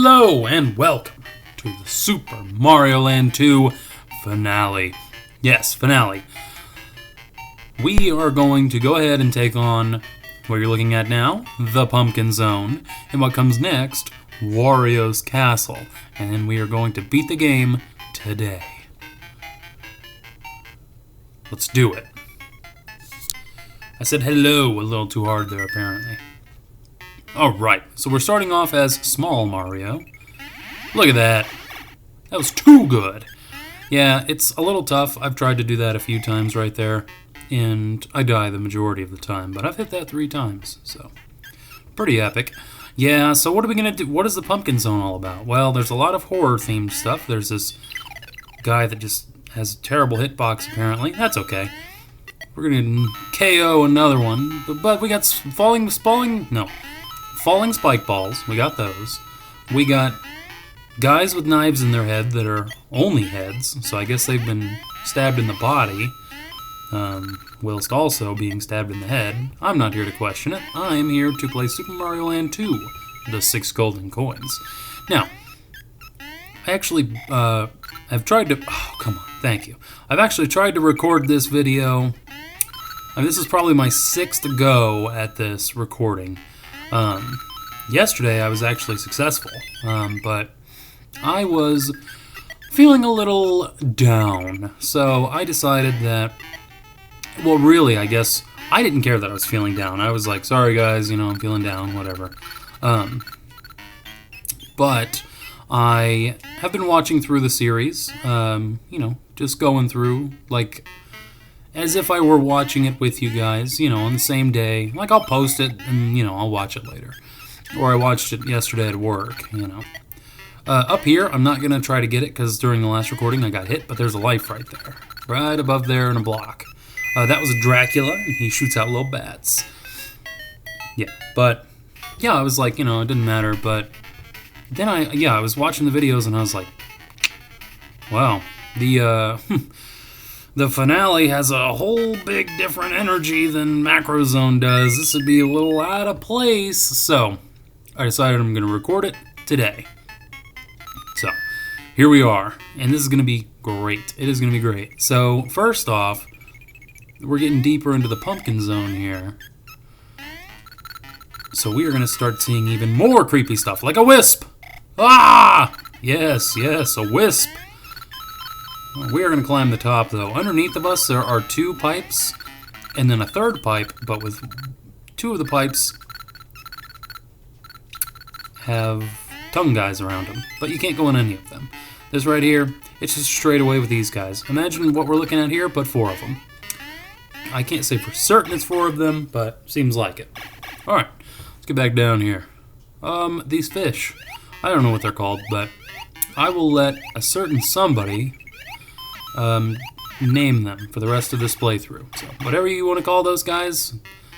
Hello and welcome to the Super Mario Land 2 finale. Yes, finale. We are going to go ahead and take on what you're looking at now, the Pumpkin Zone, and what comes next, Wario's Castle. And then we are going to beat the game today. Let's do it. I said hello a little too hard there, apparently. Alright, so we're starting off as Small Mario. Look at that. That was too good. Yeah, it's a little tough. I've tried to do that a few times right there, and I die the majority of the time, but I've hit that 3 times, so pretty epic. Yeah, so what are we going to do? What is the Pumpkin Zone all about? Well, there's a lot of horror-themed stuff. There's this guy that just has a terrible hitbox, apparently. That's okay. We're going to KO another one, but we got falling spike balls. We got those. We got guys with knives in their head that are only heads, so I guess they've been stabbed in the body, whilst also being stabbed in the head. I'm not here to question it. I am here to play Super Mario Land 2, the 6 golden coins. Now, I actually have tried to... Oh, come on. Thank you. I've actually tried to record this video. I mean, this is probably my 6th go at this recording. Yesterday I was actually successful, but I was feeling a little down, so I decided that, well, really, I guess, I didn't care that I was feeling down. I was like, sorry guys, you know, I'm feeling down, whatever. But I have been watching through the series, you know, just going through, like, as if I were watching it with you guys, you know, on the same day. Like, I'll post it, and, you know, I'll watch it later. Or I watched it yesterday at work, you know. Up here, I'm not going to try to get it, because during the last recording I got hit, but there's a life right there. Right above there in a block. That was Dracula, and he shoots out little bats. Yeah, but, yeah, I was like, you know, it didn't matter, but then I was watching the videos, and I was like, wow, the finale has a whole big different energy than Macro Zone does. This would be a little out of place. So, I decided I'm going to record it today. So, here we are. And this is going to be great. It is going to be great. So, first off, we're getting deeper into the Pumpkin Zone here. So, we are going to start seeing even more creepy stuff, like a wisp. Ah! Yes, a wisp. We are going to climb the top, though. Underneath of us, there are 2 pipes, and then a 3rd pipe, but with 2 of the pipes have tongue guys around them, but you can't go in any of them. This right here, it's just straight away with these guys. Imagine what we're looking at here, but 4 of them. I can't say for certain it's 4 of them, but seems like it. Alright, let's get back down here. These fish. I don't know what they're called, but I will let a certain somebody name them for the rest of this playthrough. So, whatever you want to call those guys,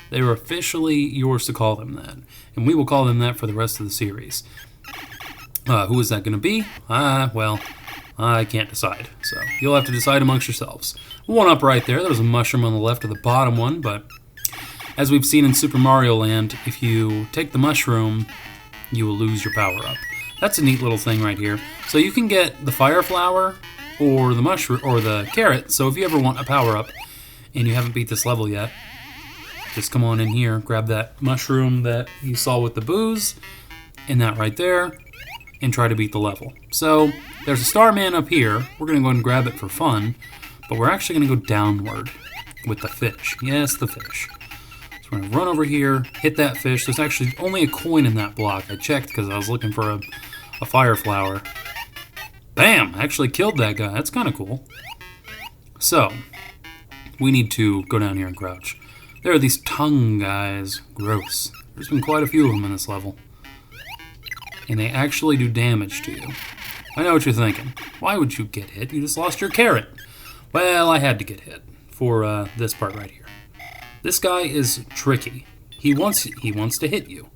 they are officially yours to call them that. And we will call them that for the rest of the series. Who is that going to be? Well, I can't decide. So, you'll have to decide amongst yourselves. 1 up right there. There was a mushroom on the left of the bottom one, but as we've seen in Super Mario Land, if you take the mushroom, you will lose your power-up. That's a neat little thing right here. So you can get the fire flower or the mushroom, or the carrot. So if you ever want a power-up and you haven't beat this level yet, just come on in here, grab that mushroom that you saw with the booze, and that right there, and try to beat the level. So there's a Starman up here. We're going to go ahead and grab it for fun, but we're actually going to go downward with the fish. Yes, the fish. So we're going to run over here, hit that fish. There's actually only a coin in that block. I checked because I was looking for a fire flower. Bam! Actually killed that guy. That's kind of cool. So, we need to go down here and crouch. There are these tongue guys. Gross. There's been quite a few of them in this level. And they actually do damage to you. I know what you're thinking. Why would you get hit? You just lost your carrot. Well, I had to get hit for this part right here. This guy is tricky. He wants to hit you.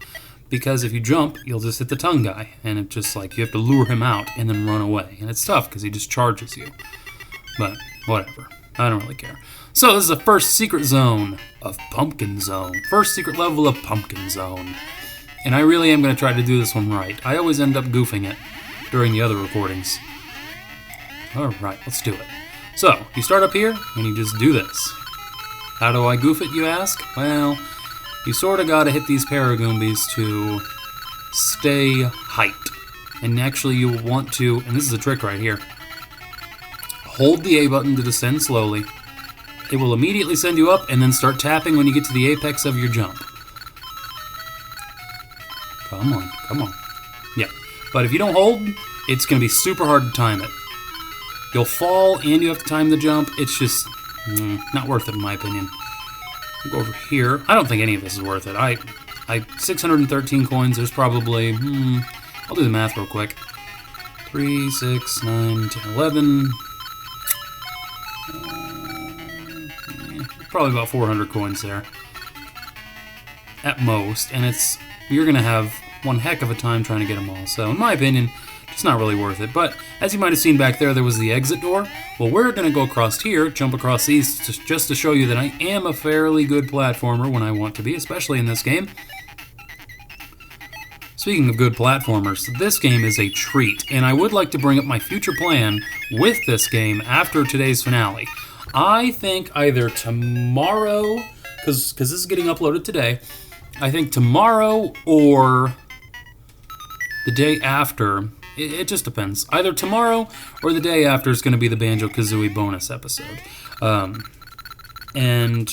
Because if you jump, you'll just hit the tongue guy, and it's just like you have to lure him out and then run away. And it's tough because he just charges you. But whatever. I don't really care. So this is the first secret zone of Pumpkin Zone. First secret level of Pumpkin Zone. And I really am going to try to do this one right. I always end up goofing it during the other recordings. Alright, let's do it. So, you start up here, and you just do this. How do I goof it, you ask? Well, you sort of got to hit these Paragoombas to stay height. And actually you want to, and this is a trick right here, hold the A button to descend slowly. It will immediately send you up, and then start tapping when you get to the apex of your jump. Come on, come on. Yeah, but if you don't hold, it's going to be super hard to time it. You'll fall, and you have to time the jump. It's just not worth it, in my opinion. Go over here. I don't think any of this is worth it. I 613 coins. There's probably, I'll do the math real quick. 3, 6, 9, 10, 11. Probably about 400 coins there. At most. And you're going to have one heck of a time trying to get them all. So, in my opinion, it's not really worth it. But, as you might have seen back there, there was the exit door. Well, we're going to go across here, jump across these, just to show you that I am a fairly good platformer when I want to be, especially in this game. Speaking of good platformers, this game is a treat, and I would like to bring up my future plan with this game after today's finale. I think either tomorrow, because this is getting uploaded today, I think tomorrow or the day after, it just depends. Either tomorrow or the day after is going to be the Banjo-Kazooie bonus episode. And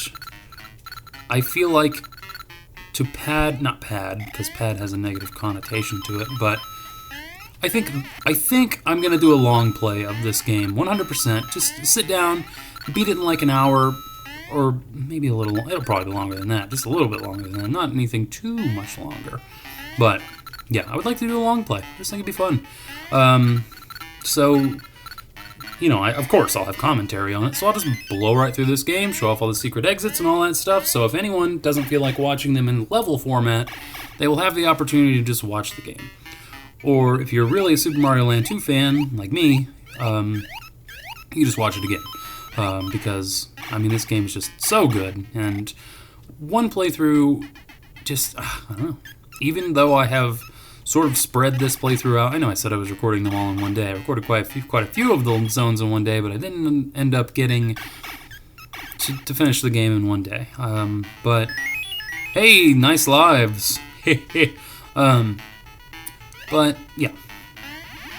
I feel like to not pad, because pad has a negative connotation to it, but I think I'm going to do a long play of this game, 100%. Just sit down, beat it in like an hour, or maybe a little, it'll probably be longer than that, just a little bit longer than that, not anything too much longer. But, yeah, I would like to do a long play. I just think it'd be fun. So, you know, of course I'll have commentary on it, so I'll just blow right through this game, show off all the secret exits and all that stuff, so if anyone doesn't feel like watching them in level format, they will have the opportunity to just watch the game. Or, if you're really a Super Mario Land 2 fan, like me, you just watch it again. Because, I mean, this game is just so good, and one playthrough just, I don't know, even though I have sort of spread this playthrough out. I know I said I was recording them all in one day. I recorded quite a few of the zones in one day, but I didn't end up getting to finish the game in one day. But hey, nice lives. But yeah,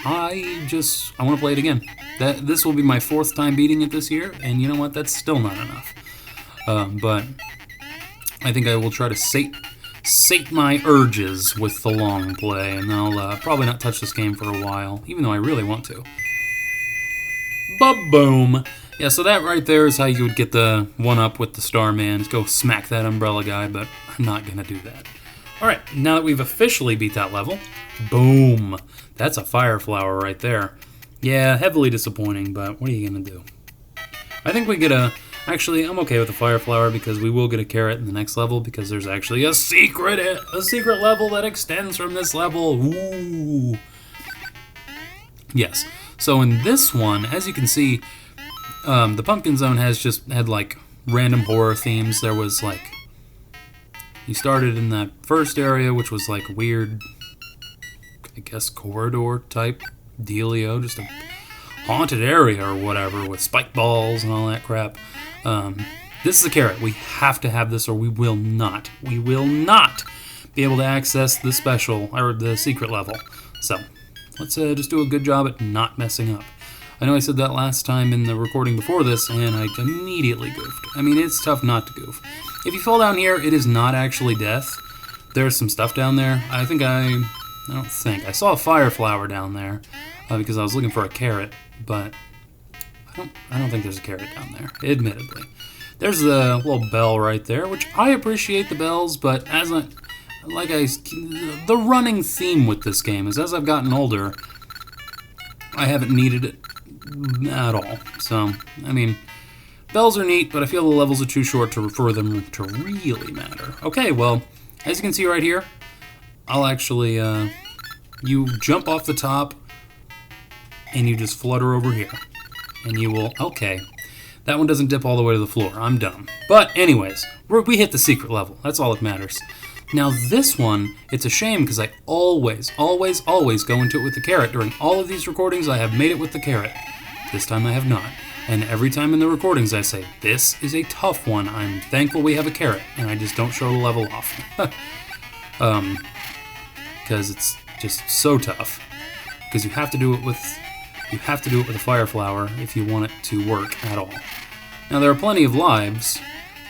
I want to play it again. This will be my 4th time beating it this year, and you know what? That's still not enough. But I think I will try to sate my urges with the long play, and I'll probably not touch this game for a while, even though I really want to. Ba-boom! Yeah, so that right there is how you would get the 1-up with the Starman. Go smack that umbrella guy, but I'm not going to do that. Alright, now that we've officially beat that level, boom! That's a fire flower right there. Yeah, heavily disappointing, but what are you going to do? I think we get actually, I'm okay with the fire flower because we will get a carrot in the next level because there's actually a secret level that extends from this level. Ooh. Yes. So in this one, as you can see, the Pumpkin Zone had like random horror themes. There was like, you started in that first area, which was like weird, I guess, corridor type dealio, just a haunted area or whatever with spike balls and all that crap. This is a carrot. We have to have this or we will not be able to access the special or the secret level. So let's just do a good job at not messing up. I know I said that last time in the recording before this and I immediately goofed. I mean, it's tough not to goof. If you fall down here, it is not actually death. There's some stuff down there. I saw a fire flower down there because I was looking for a carrot, but I don't think there's a carrot down there, admittedly. There's a little bell right there, which I appreciate the bells, but the running theme with this game is as I've gotten older, I haven't needed it at all. So, I mean, bells are neat, but I feel the levels are too short for them to really matter. Okay, well, as you can see right here, I'll actually, you jump off the top, and you just flutter over here. And you will, okay, that one doesn't dip all the way to the floor. I'm dumb. But anyways, we hit the secret level. That's all that matters. Now this one, it's a shame because I always go into it with the carrot. During all of these recordings, I have made it with the carrot. This time I have not. And every time in the recordings I say, this is a tough one. I'm thankful we have a carrot. And I just don't show the level off. Because it's just so tough. Because you have to do it with a fire flower if you want it to work at all. Now there are plenty of lives,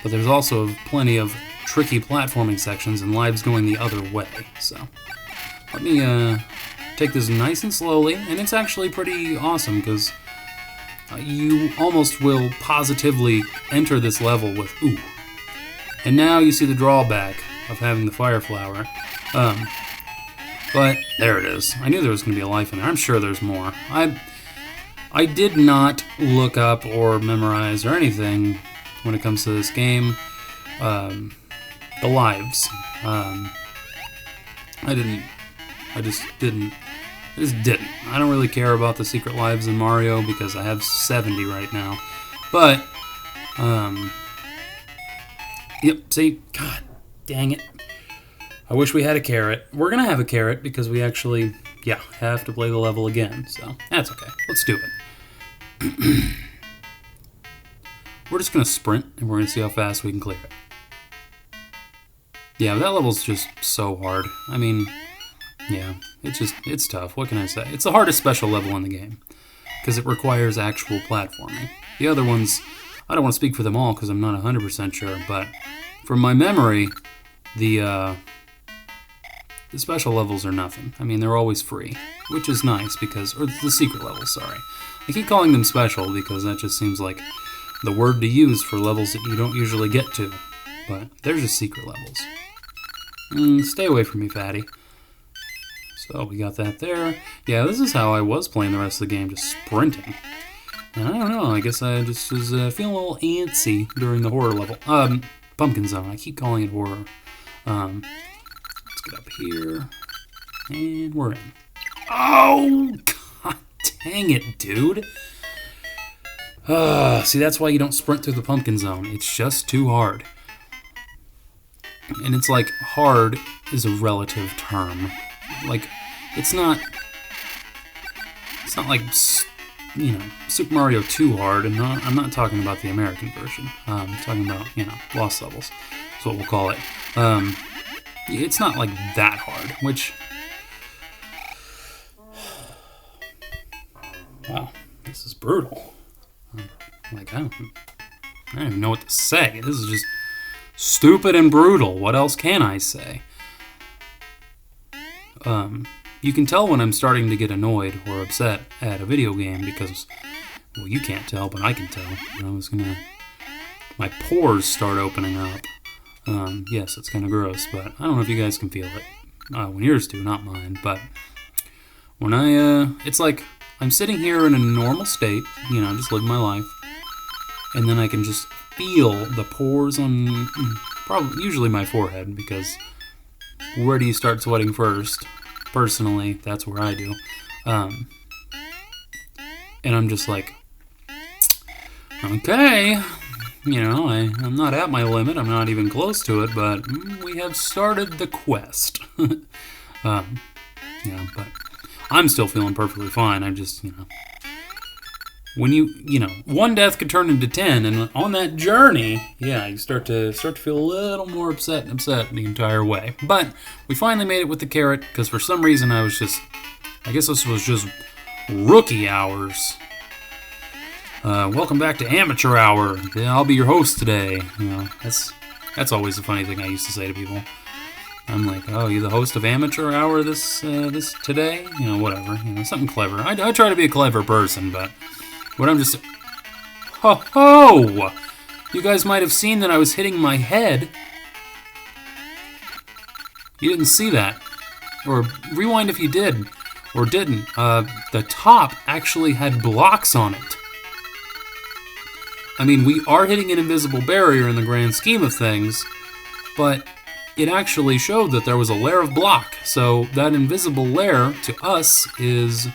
but there's also plenty of tricky platforming sections and lives going the other way. So let me take this nice and slowly, and it's actually pretty awesome because you almost will positively enter this level with ooh. And now you see the drawback of having the fire flower. But there it is. I knew there was going to be a life in there. I'm sure there's more. I did not look up or memorize or anything when it comes to this game. The lives. I just didn't. I don't really care about the secret lives in Mario because I have 70 right now. But, yep, see, god dang it. I wish we had a carrot. We're gonna have a carrot because we actually, yeah, have to play the level again. So, that's okay. Let's do it. We're just gonna sprint and we're gonna see how fast we can clear it. Yeah, that level's just so hard. I mean, yeah, it's tough. What can I say? It's the hardest special level in the game because it requires actual platforming. The other ones, I don't want to speak for them all because I'm not 100% sure, but from my memory, the special levels are nothing. I mean, they're always free, which is nice because, or the secret levels, sorry. I keep calling them special because that just seems like the word to use for levels that you don't usually get to, but they're just secret levels. Stay away from me, fatty. So we got that there. Yeah, this is how I was playing the rest of the game, just sprinting. And I don't know, I guess I just was feeling a little antsy during the horror level. Pumpkin Zone, I keep calling it horror. Let's get up here, and we're in. Oh, god dang it, dude. See, that's why you don't sprint through the Pumpkin Zone. It's just too hard. And it's like, hard is a relative term. Like, it's not like, you know, Super Mario 2 hard, and I'm not talking about the American version. I'm talking about, you know, Lost levels. That's what we'll call it. It's not like that hard, which... Wow, this is brutal. Like, I don't even know what to say. This is just stupid and brutal. What else can I say? You can tell when I'm starting to get annoyed or upset at a video game because, well, you can't tell, but I can tell. My pores start opening up. Yes, it's kind of gross, but I don't know if you guys can feel it. When yours do, not mine. But when it's like I'm sitting here in a normal state, you know, just living my life, and then I can just feel the pores on usually my forehead, because where do you start sweating first? Personally, that's where I do. And I'm just like, okay, you know, I'm not at my limit. I'm not even close to it, but we have started the quest. Yeah, but I'm still feeling perfectly fine. I just, you know, when you know, one death could turn into 10, and on that journey, yeah, you start to feel a little more upset the entire way. But we finally made it with the carrot, because for some reason I guess this was just rookie hours. Welcome back to amateur hour. Yeah, I'll be your host today. You know, that's always the funny thing I used to say to people. I'm like, oh, you the host of amateur hour this today? You know, whatever. You know, something clever. I try to be a clever person, but what I'm just... Ho! You guys might have seen that I was hitting my head. You didn't see that. Or rewind if you did. Or didn't. The top actually had blocks on it. I mean, we are hitting an invisible barrier in the grand scheme of things, but it actually showed that there was a layer of block. So that invisible layer, to us, is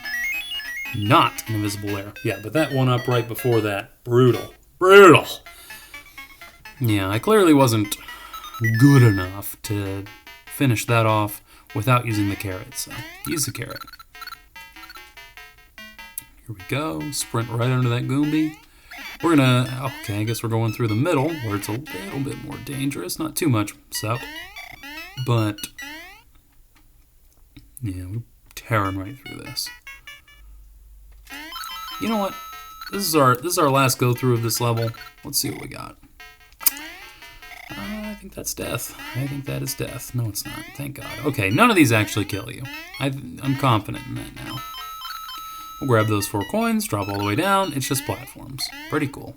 not an invisible layer. Yeah, but that one up right before that, brutal. Yeah, I clearly wasn't good enough to finish that off without using the carrot. So use the carrot. Here we go. Sprint right under that Goombie. We're gonna, okay, I guess we're going through the middle where it's a little bit more dangerous. Not too much so, but yeah, we're tearing right through this. You know what? This is our last go through of this level. Let's see what we got. I think that's death. I think that is death. No, it's not. Thank God. Okay, none of these actually kill you. I'm confident in that now. We'll grab those 4 coins, drop all the way down. It's just platforms. Pretty cool.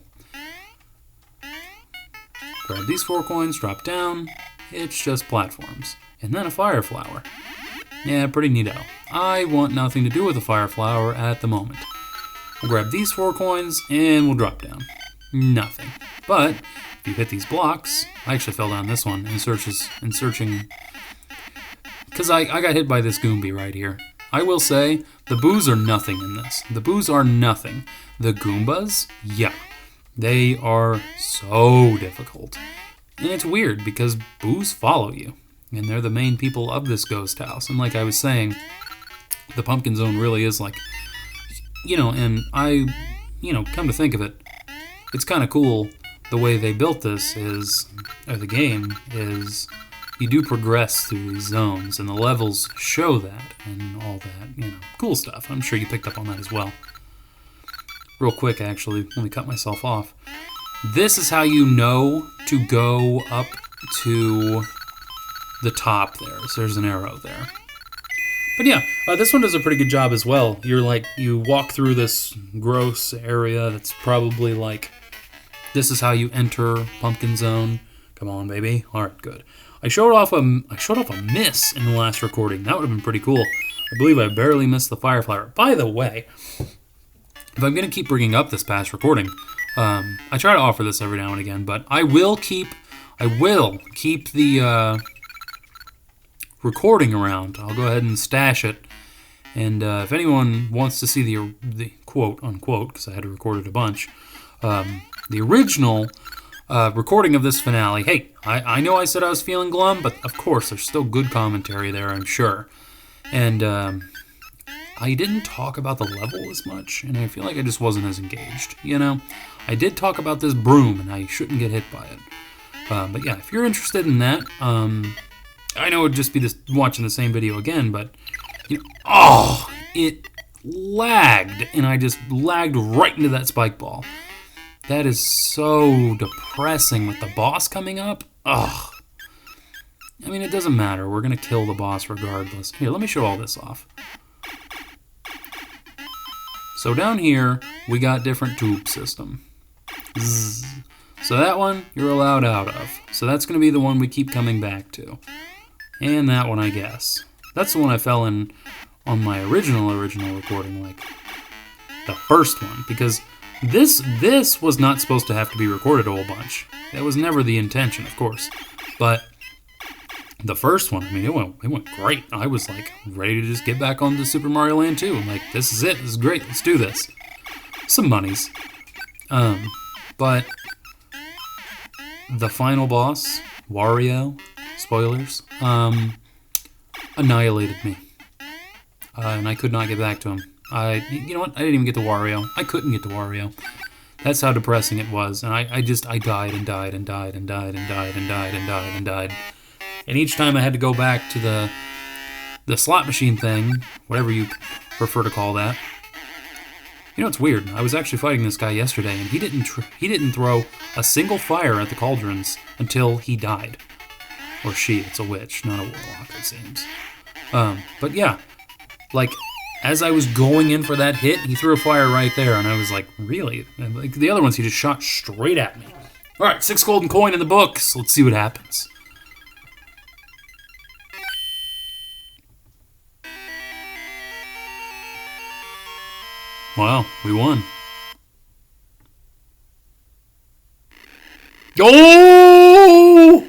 Grab these 4 coins, drop down. It's just platforms. And then a fire flower. Yeah, pretty neato. I want nothing to do with the fire flower at the moment. We'll grab these 4 coins and we'll drop down. Nothing. But if you hit these blocks, I actually fell down this one in searching, because I got hit by this Goombie right here. I will say, the boos are nothing in this. The boos are nothing. The Goombas, yeah, they are so difficult. And it's weird because boos follow you, and they're the main people of this ghost house. And like I was saying, the Pumpkin Zone really is like, and come to think of it, it's kind of cool the way they built this the game is, you do progress through these zones, and the levels show that, and all that, cool stuff. I'm sure you picked up on that as well. Real quick, actually, let me cut myself off. This is how you know to go up to the top there. So there's an arrow there. But yeah, this one does a pretty good job as well. You walk through this gross area that's probably like, this is how you enter Pumpkin Zone. Come on, baby. All right, good. I showed off a miss in the last recording. That would have been pretty cool. I believe I barely missed the fire flower. By the way, if I'm going to keep bringing up this past recording, I try to offer this every now and again, but I will keep the recording around. I'll go ahead and stash it. And if anyone wants to see the quote unquote, because I had to record it a bunch, the original recording of this finale. Hey, I know I said I was feeling glum, but of course there's still good commentary there, I'm sure. And I didn't talk about the level as much, and I feel like I just wasn't as engaged, I did talk about this broom, and I shouldn't get hit by it. But yeah, if you're interested in that, I know it would just be watching the same video again, but it lagged, and I just lagged right into that spike ball. That is so depressing with the boss coming up. Ugh. I mean, it doesn't matter. We're going to kill the boss regardless. Here, let me show all this off. So down here, we got different tube system. Zzz. So that one, you're allowed out of. So that's going to be the one we keep coming back to. And that one, I guess. That's the one I fell in on my original recording, like the first one, because this was not supposed to have to be recorded a whole bunch. That was never the intention, of course. But the first one, I mean, it went great. I was like ready to just get back on to Super Mario Land 2. I'm like, this is it. This is great. Let's do this. Some monies. But the final boss, Wario, spoilers, annihilated me. And I could not get back to him. You know what? I didn't even get to Wario. I couldn't get to Wario. That's how depressing it was. And I died and died and died and died and died and died and died and died. And each time I had to go back to the slot machine thing, whatever you prefer to call that. It's weird. I was actually fighting this guy yesterday, and he didn't throw a single fire at the cauldrons until he died. Or she. It's a witch, not a warlock, it seems. But yeah, like, as I was going in for that hit, he threw a fire right there, and I was like, really? And like the other ones, he just shot straight at me. All right, 6 golden coin in the books. Let's see what happens. Wow, we won. Oh!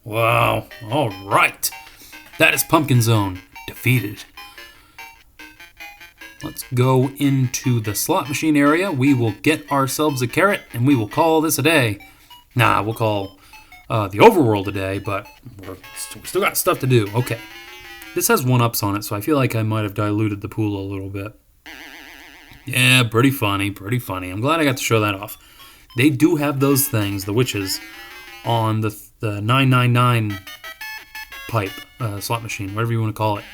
Wow, all right. That is Pumpkin Zone defeated. let's go into the slot machine area. We will get ourselves a carrot, and we will call this a day. Nah, we'll call the overworld a day, but we still got stuff to do. Okay. This has 1-ups on it, so I feel like I might have diluted the pool a little bit. Yeah, pretty funny, pretty funny. I'm glad I got to show that off. They do have those things, the witches, on the 999 pipe, slot machine, whatever you want to call it.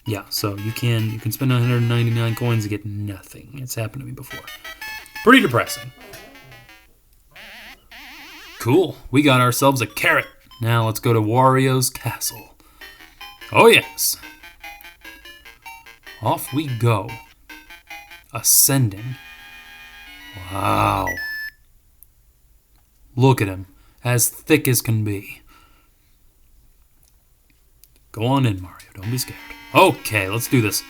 Yeah, so you can spend 999 coins and get nothing. It's happened to me before. Pretty depressing. Cool, we got ourselves a carrot. Now let's go to Wario's castle. Oh yes. Off we go. Ascending. Wow. Look at him, as thick as can be. Go on in, Mario, don't be scared. Okay, let's do this.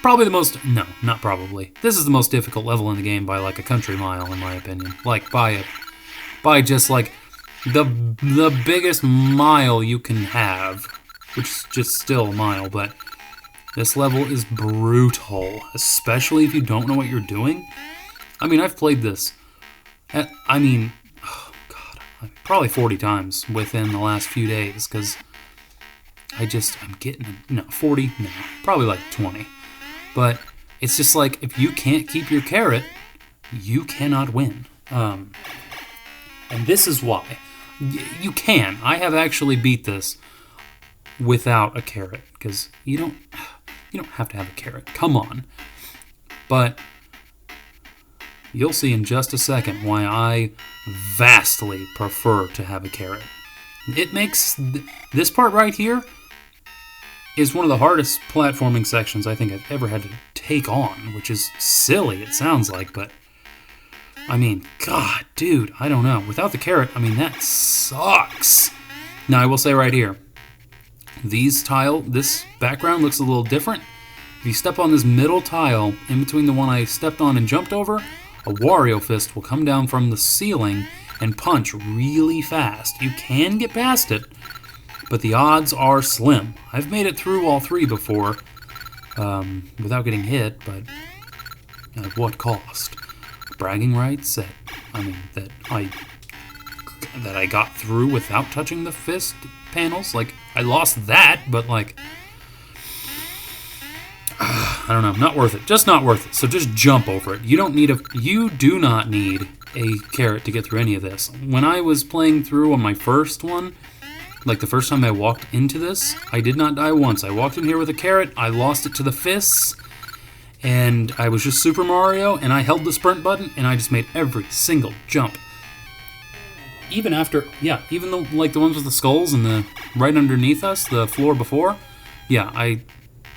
Probably the most, no, not probably. This is the most difficult level in the game by like a country mile, in my opinion. Like, by just like the biggest mile you can have, which is just still a mile, but this level is brutal, especially if you don't know what you're doing. I mean, I've played this, oh God, probably 40 times within the last few days, because I'm getting, 40, no, probably like 20. But it's just like, if you can't keep your carrot, you cannot win. And this is why. You can. I have actually beat this without a carrot, because you don't have to have a carrot. Come on. But you'll see in just a second why I vastly prefer to have a carrot. It makes this part right here is one of the hardest platforming sections I think I've ever had to take on, which is silly, it sounds like, but I mean, God, dude, I don't know. Without the carrot, I mean, that sucks. Now, I will say right here, this background looks a little different. If you step on this middle tile, in between the one I stepped on and jumped over, a Wario fist will come down from the ceiling and punch really fast. You can get past it, but the odds are slim. I've made it through all three before, without getting hit, but at what cost? Bragging rights that I got through without touching the fist panels. Like, I lost that, but like, I don't know, not worth it. Just not worth it. So just jump over it. You do not need a carrot to get through any of this. When I was playing through on my first one, like the first time I walked into this, I did not die once. I walked in here with a carrot, I lost it to the fists, and I was just Super Mario, and I held the sprint button, and I just made every single jump. Even the ones with the skulls and the right underneath us, the floor before, yeah, I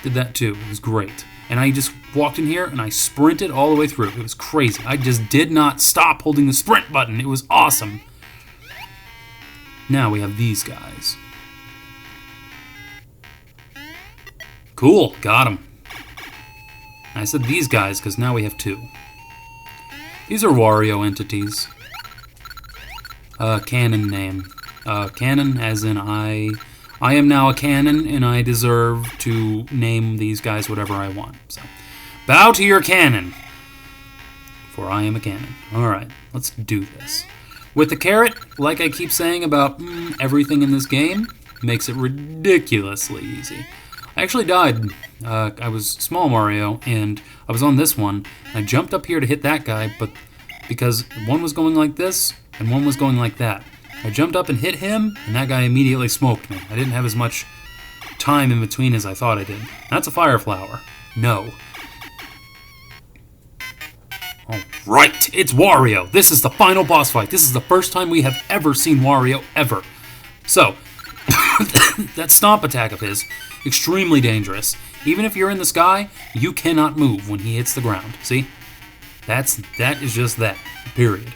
did that too. It was great. And I just walked in here, and I sprinted all the way through. It was crazy. I just did not stop holding the sprint button. It was awesome. Now we have these guys. Cool, got them. I said these guys because now we have two. These are Wario entities. Canon name. Canon as in I am now a canon and I deserve to name these guys whatever I want. So, bow to your canon, for I am a canon. Alright, let's do this. With the carrot, like I keep saying about everything in this game, makes it ridiculously easy. I actually died. I was Small Mario, and I was on this one. I jumped up here to hit that guy, but because one was going like this, and one was going like that. I jumped up and hit him, and that guy immediately smoked me. I didn't have as much time in between as I thought I did. That's a fire flower. No. Alright, it's Wario. This is the final boss fight. This is the first time we have ever seen Wario, ever. So, that stomp attack of his, extremely dangerous. Even if you're in the sky, you cannot move when he hits the ground. See? That is just that. Period.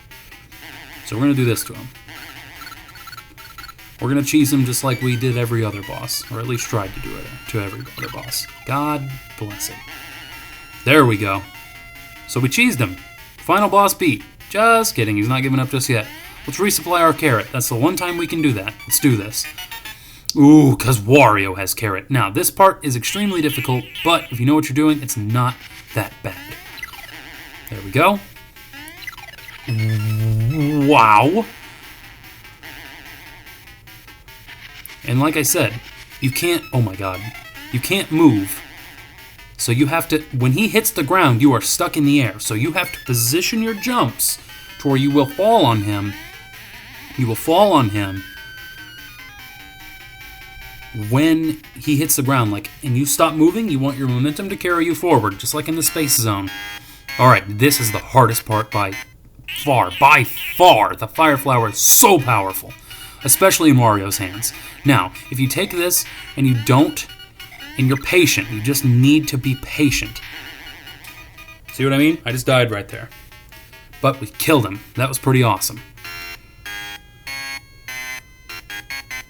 So we're going to do this to him. We're going to cheese him just like we did every other boss. Or at least tried to do it to every other boss. God bless it. There we go. So we cheesed him. Final boss beat. Just kidding, he's not giving up just yet. Let's resupply our carrot. That's the one time we can do that. Let's do this. Ooh, because Wario has carrot. Now, this part is extremely difficult, but if you know what you're doing, it's not that bad. There we go. Wow. And like I said, you can't, oh my god, you can't move. So you have to, when he hits the ground, you are stuck in the air. So you have to position your jumps to where you will fall on him. You will fall on him when he hits the ground, like, and you stop moving, you want your momentum to carry you forward, just like in the Space Zone. Alright, this is the hardest part by far. By far, the Fire Flower is so powerful, especially in Wario's hands. Now, if you take this and you don't, and you're patient, you just need to be patient. See what I mean? I just died right there. But we killed him. That was pretty awesome.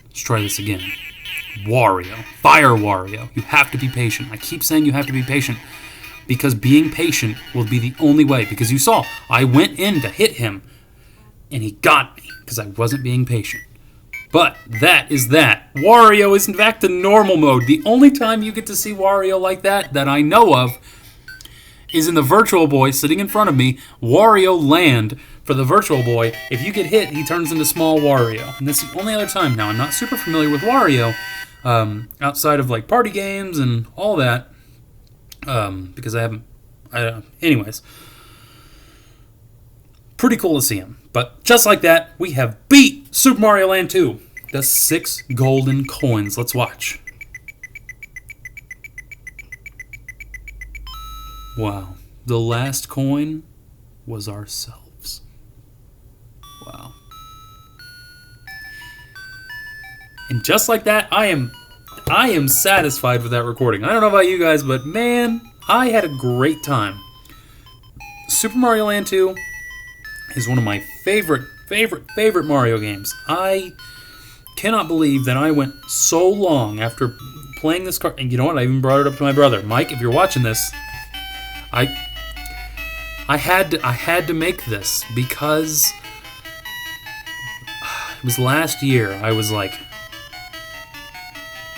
Let's try this again. Wario. Fire Wario. You have to be patient. I keep saying you have to be patient because being patient will be the only way. Because you saw, I went in to hit him and he got me because I wasn't being patient. But that is that. Wario is back to normal mode. The only time you get to see Wario like that I know of is in the Virtual Boy sitting in front of me. Wario Land for the Virtual Boy. If you get hit, he turns into small Wario. And that's the only other time. Now, I'm not super familiar with Wario outside of like party games and all that because I haven't... anyways. Pretty cool to see him. But just like that, we have beat Super Mario Land 2. The 6 golden coins. Let's watch. Wow. The last coin was ourselves. Wow. And just like that, I am satisfied with that recording. I don't know about you guys, but man, I had a great time. Super Mario Land 2 is one of my favorite Mario games. I cannot believe that I went so long after playing this card. And you know what? I even brought it up to my brother. Mike, if you're watching this, I had to make this because it was last year. I was like,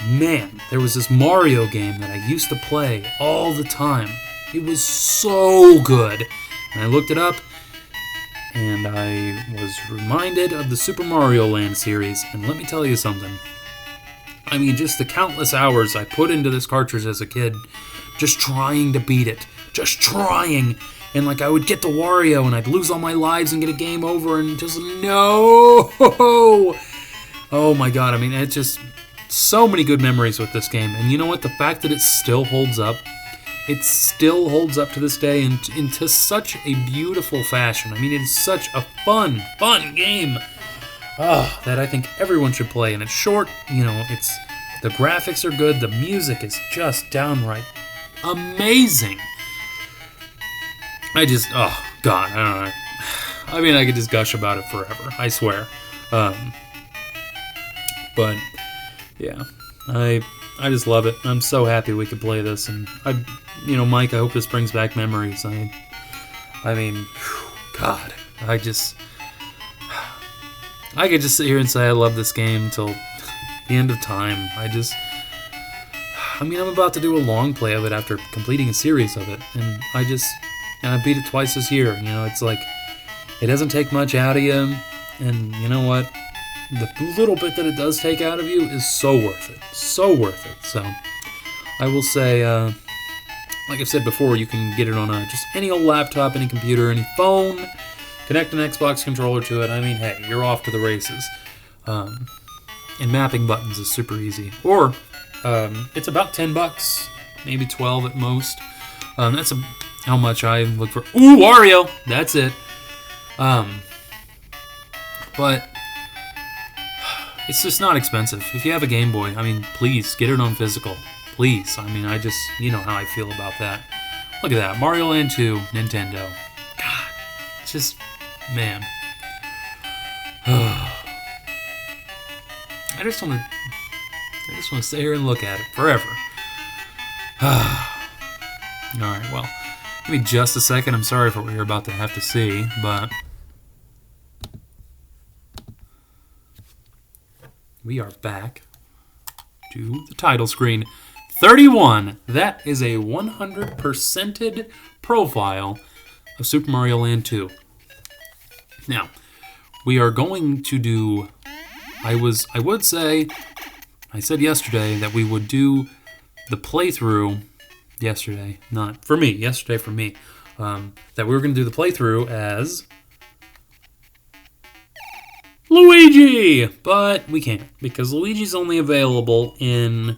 man, there was this Mario game that I used to play all the time. It was so good. And I looked it up, and I was reminded of the Super Mario Land series, and let me tell you something. I mean, just the countless hours I put into this cartridge as a kid, just trying to beat it. Just trying. And like I would get to Wario, and I'd lose all my lives and get a game over, and just no! Oh my god, I mean, it's just so many good memories with this game. And you know what? The fact that it still holds up, it still holds up to this day into such a beautiful fashion. I mean, it's such a fun game that I think everyone should play. And it's short, you know, the graphics are good, the music is just downright amazing. Oh, God, I don't know. I mean, I could just gush about it forever, I swear. But, yeah, I just love it. I'm so happy we could play this, and Mike, I hope this brings back memories. I mean, God, I could just sit here and say I love this game until the end of time. I'm about to do a long play of it after completing a series of it, and I beat it twice this year. You know, it's like, it doesn't take much out of you, and you know what? The little bit that it does take out of you is so worth it. So worth it. So, I will say, like I've said before, you can get it on just any old laptop, any computer, any phone, connect an Xbox controller to it. I mean, hey, you're off to the races. And mapping buttons is super easy. Or, it's about $10, maybe 12 at most. That's how much I look for. Ooh, Wario! That's it. But it's just not expensive. If you have a Game Boy, I mean, please, get it on physical. Please. I mean, you know how I feel about that. Look at that. Mario Land 2, Nintendo. God. It's just, man. I just want to sit here and look at it forever. Alright, well, give me just a second. I'm sorry for what you're about to have to see, but we are back. to the title screen. 31. That is a 100%ed profile of Super Mario Land 2. Now, we are going to do... I said yesterday that we would do the playthrough yesterday. Not for me. Yesterday for me. That we were going to do the playthrough as... Luigi! But we can't, because Luigi's only available in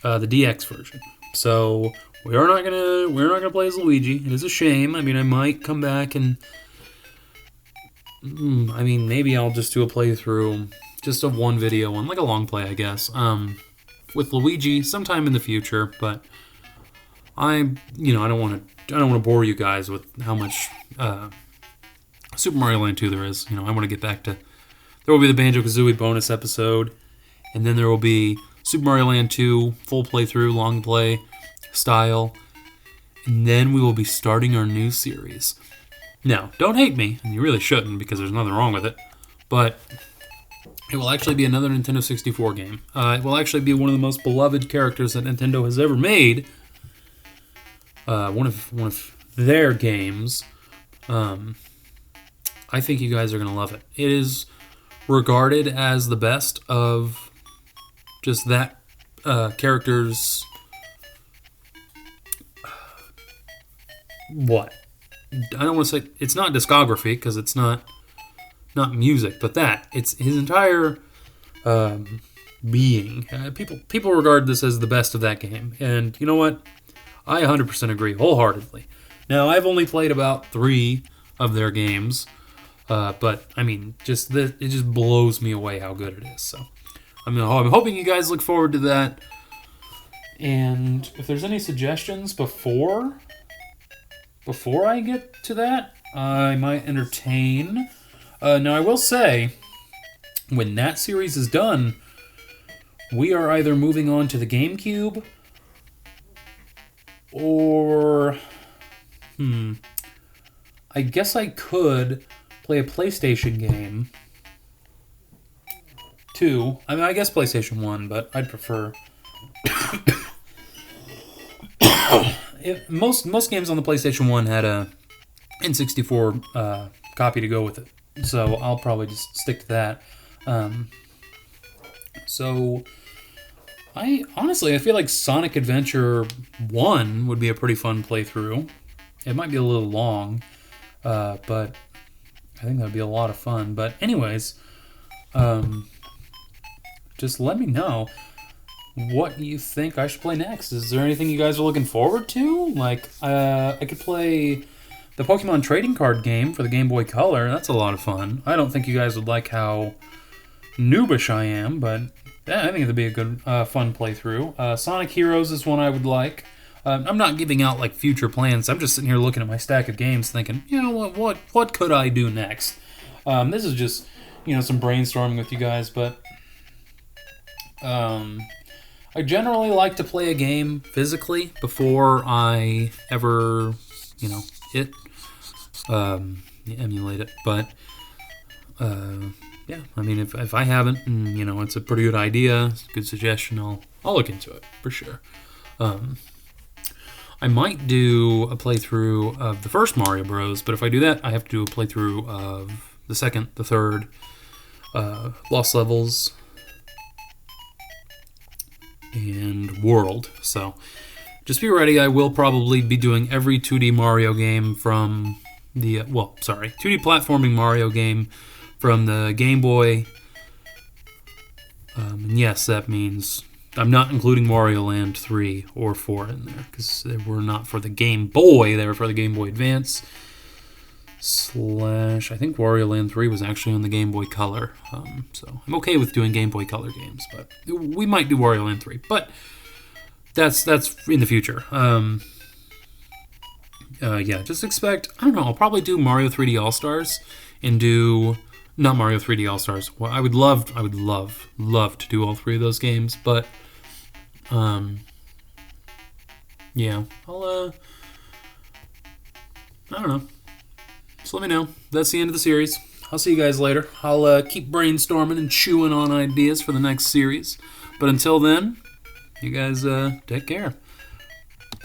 the DX version. So we're not gonna play as Luigi. It is a shame. I mean, I might come back and maybe I'll just do a playthrough, just of one video, like a long play, I guess, with Luigi sometime in the future. But I don't want to bore you guys with how much Super Mario Land 2 there is. I want to get back to... There will be the Banjo-Kazooie bonus episode, and then there will be Super Mario Land 2, full playthrough, long play style, and then we will be starting our new series. Now, don't hate me, and you really shouldn't, because there's nothing wrong with it, but it will actually be another Nintendo 64 game. It will actually be one of the most beloved characters that Nintendo has ever made. One of their games. I think you guys are going to love it. It is regarded as the best of just that character's... What? I don't want to say... It's not discography, because it's not music, but it's his entire being. People regard this as the best of that game. And you know what? I 100% agree wholeheartedly. Now, I've only played about 3 of their games, but I mean, it just blows me away how good it is. So I'm hoping you guys look forward to that. And if there's any suggestions before I get to that, I might entertain. Now, I will say, when that series is done, we are either moving on to the GameCube or... I guess I could play a PlayStation game. 2. I mean, I guess PlayStation 1, but I'd prefer... Most games on the PlayStation 1 had a N64 copy to go with it. So I'll probably just stick to that. So I feel like Sonic Adventure 1 would be a pretty fun playthrough. It might be a little long, but I think that would be a lot of fun. But anyways, just let me know what you think I should play next. Is there anything you guys are looking forward to? Like, I could play the Pokemon trading card game for the Game Boy Color. That's a lot of fun. I don't think you guys would like how noobish I am, but yeah, I think it'd be a good, fun playthrough. Sonic Heroes is one I would like. I'm not giving out like future plans. I'm just sitting here looking at my stack of games, thinking, what could I do next? This is just some brainstorming with you guys, but I generally like to play a game physically before I ever emulate it. But yeah, I mean, if I haven't, and it's a pretty good idea, it's a good suggestion, I'll look into it for sure. I might do a playthrough of the first Mario Bros, but if I do that, I have to do a playthrough of the second, the third, Lost Levels, and World. So just be ready. I will probably be doing every 2D Mario game from the 2D platforming Mario game from the Game Boy. And yes, that means I'm not including Wario Land 3 or 4 in there, because they were not for the Game Boy, they were for the Game Boy Advance / I think Wario Land 3 was actually on the Game Boy Color. So I'm okay with doing Game Boy Color games, but we might do Wario Land 3. But that's in the future. Yeah, just expect, I don't know, I'll probably do Mario 3D All-Stars and do... Not Mario 3D All-Stars. Well, I would love to do all 3 of those games, but yeah, I don't know. Just let me know. That's the end of the series. I'll see you guys later. I'll keep brainstorming and chewing on ideas for the next series. But until then, you guys take care.